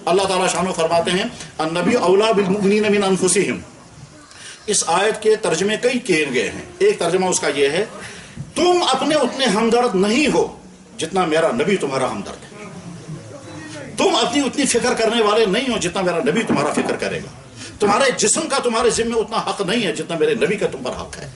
اللہ تعالیٰ شانو فرماتے ہیں النبی اولا بالمؤمنین من انفسہم. اس آیت کے ترجمے کئی کیے گئے ہیں. ایک ترجمہ اس کا یہ ہے تم اپنے اتنے ہمدرد نہیں ہو جتنا میرا نبی تمہارا ہمدرد ہے. تم اپنی اتنی فکر کرنے والے نہیں ہو جتنا میرا نبی تمہارا فکر کرے گا. تمہارے جسم کا تمہارے ذمہ اتنا حق نہیں ہے جتنا میرے نبی کا تم پر حق ہے.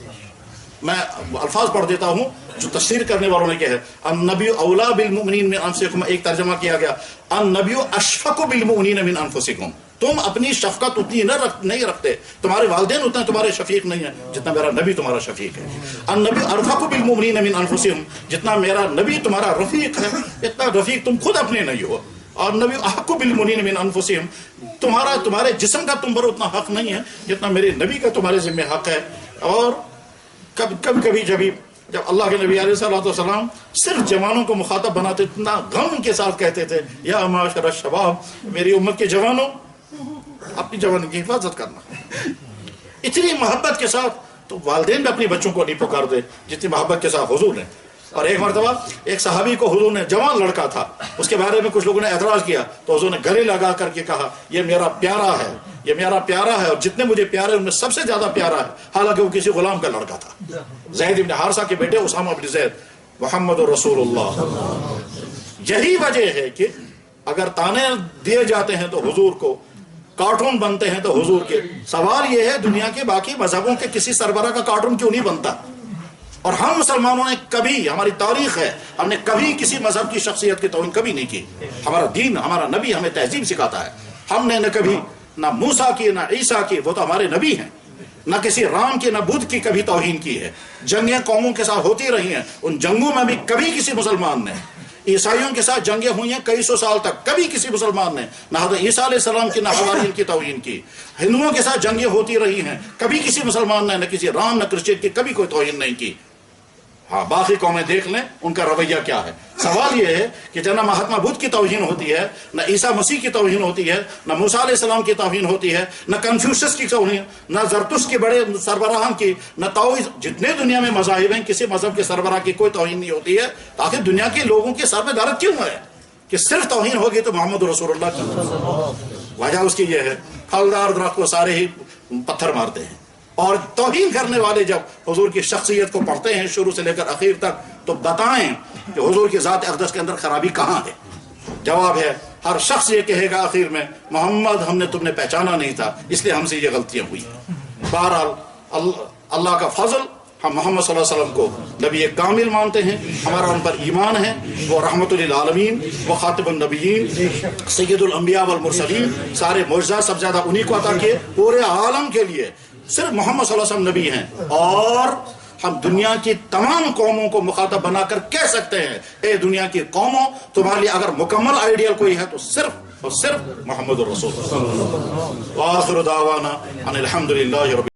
میں الفاظ پڑھ دیتا ہوں جو تفسیر کرنے والوں نے کہا ہے. النبی اولا بالمؤمنین من انفسکم ایک ترجمہ کیا گیا النبی اشفق بالمؤمنین من انفسکم. تم اپنی شفقت اتنی نہیں رکھتے, تمہارے والدین اتنا تمہارے شفیق نہیں ہیں جتنا میرا نبی تمہارا شفیق ہے. النبی ارفق بالمؤمنین من انفسہم جتنا میرا نبی تمہارا رفیق ہے اتنا رفیق تم خود اپنے نہیں ہو. اور نبی احق بالمؤمنین من انفسہم تمہارے جسم کا تم پر اتنا حق نہیں ہے جتنا میرے نبی کا تمہارے ذمہ حق ہے. اور کبھی جب اللہ کے نبی علیہ السلام صرف جوانوں کو مخاطب بناتے اتنا غم کے ساتھ کہتے تھے یا معاشر الشباب, میری امت کے جوانوں اپنی جوانی کی حفاظت کرنا. اتنی محبت کے ساتھ تو والدین بھی اپنی بچوں کو نہیں پکار دے جتنی محبت کے ساتھ حضور نے. اور ایک مرتبہ ایک صحابی کو حضور نے, جوان لڑکا تھا, اس کے بارے میں کچھ لوگوں نے اعتراض کیا تو حضور نے گلے لگا کر کے کہا یہ میرا پیارا ہے, یہ میرا پیارا ہے, اور جتنے مجھے پیارے ان میں سب سے زیادہ پیارا ہے. حالانکہ وہ کسی غلام کا لڑکا تھا. زید بن حارثہ کے بیٹے اسامہ بن زید محمد رسول اللہ. یہی وجہ ہے کہ اگر تانے دیے جاتے ہیں تو حضور کو, کارٹون بنتے ہیں تو حضور کے. سوال یہ ہے دنیا کے باقی مذہبوں کے کسی سربراہ کا کارٹون کیوں نہیں بنتا؟ اور ہم مسلمانوں نے کبھی, ہماری تاریخ ہے, ہم نے کبھی کسی مذہب کی شخصیت کی توہین کبھی نہیں کی. ہمارا دین, ہمارا نبی ہمیں تہذیب سکھاتا ہے. ہم نے نہ کبھی نہ موسیٰ کی نہ عیسیٰ کی, وہ تو ہمارے نبی ہیں, نہ کسی رام کی نہ بدھ کی کبھی توہین کی ہے. جنگیں قوموں کے ساتھ ہوتی رہی ہیں, ان جنگوں میں بھی کبھی کسی مسلمان نے, عیسائیوں کے ساتھ جنگیں ہوئی ہیں کئی سو سال تک, کبھی کسی مسلمان نے نہ حضرت عیسیٰ علیہ السلام کی نہ حواریین کی توہین کی. ہندوؤں کے ساتھ جنگیں ہوتی رہی ہیں, کبھی کسی مسلمان نے نہ کسی رام نہ کرسچن کی کبھی کوئی توہین نہیں کی. ہاں باقی قومیں دیکھ لیں ان کا رویہ کیا ہے. سوال یہ ہے کہ جب نہ مہاتما بدھ کی توہین ہوتی ہے, نہ عیسیٰ مسیح کی توہین ہوتی ہے, نہ موسیٰ علیہ السلام کی توہین ہوتی ہے, نہ کنفیوشس کی توہین, نہ زرتشت کے بڑے سربراہان کی, نہ تاؤز, جتنے دنیا میں مذاہب ہیں کسی مذہب کے سربراہ کی کوئی توہین نہیں ہوتی ہے. آخر دنیا کے لوگوں کے سر میں درد کیوں ہے کہ صرف توہین ہوگی تو محمد رسول اللہ کی؟ وجہ اس کی یہ ہے پھلدار درخت کو سارے ہی پتھر مارتے ہیں, اور توہین کرنے والے جب حضور کی شخصیت کو پڑھتے ہیں شروع سے لے کر اخیر تک تو بتائیں کہ حضور کی ذات اقدس کے اندر خرابی کہاں ہے. جواب ہے ہر شخص یہ کہے گا آخر میں محمد ہم نے تم نے پہچانا نہیں تھا اس لیے ہم سے یہ غلطیاں ہوئی. بہرحال اللہ کا فضل, ہم محمد صلی اللہ علیہ وسلم کو نبی کامل مانتے ہیں, ہمارا ان پر ایمان ہے. وہ رحمت للعالمین, وہ خاتم النبیین, سید الانبیاء والمرسلین, سارے معجزات سب زیادہ انہی کو عطا کیے پورے عالم کے لیے. صرف محمد صلی اللہ علیہ وسلم نبی ہیں, اور ہم دنیا کی تمام قوموں کو مخاطب بنا کر کہہ سکتے ہیں اے دنیا کی قوموں, تمہارے لیے اگر مکمل آئیڈیل کوئی ہے تو صرف اور صرف محمد الرسول. وآخر دعوانا ان الحمد للہ رب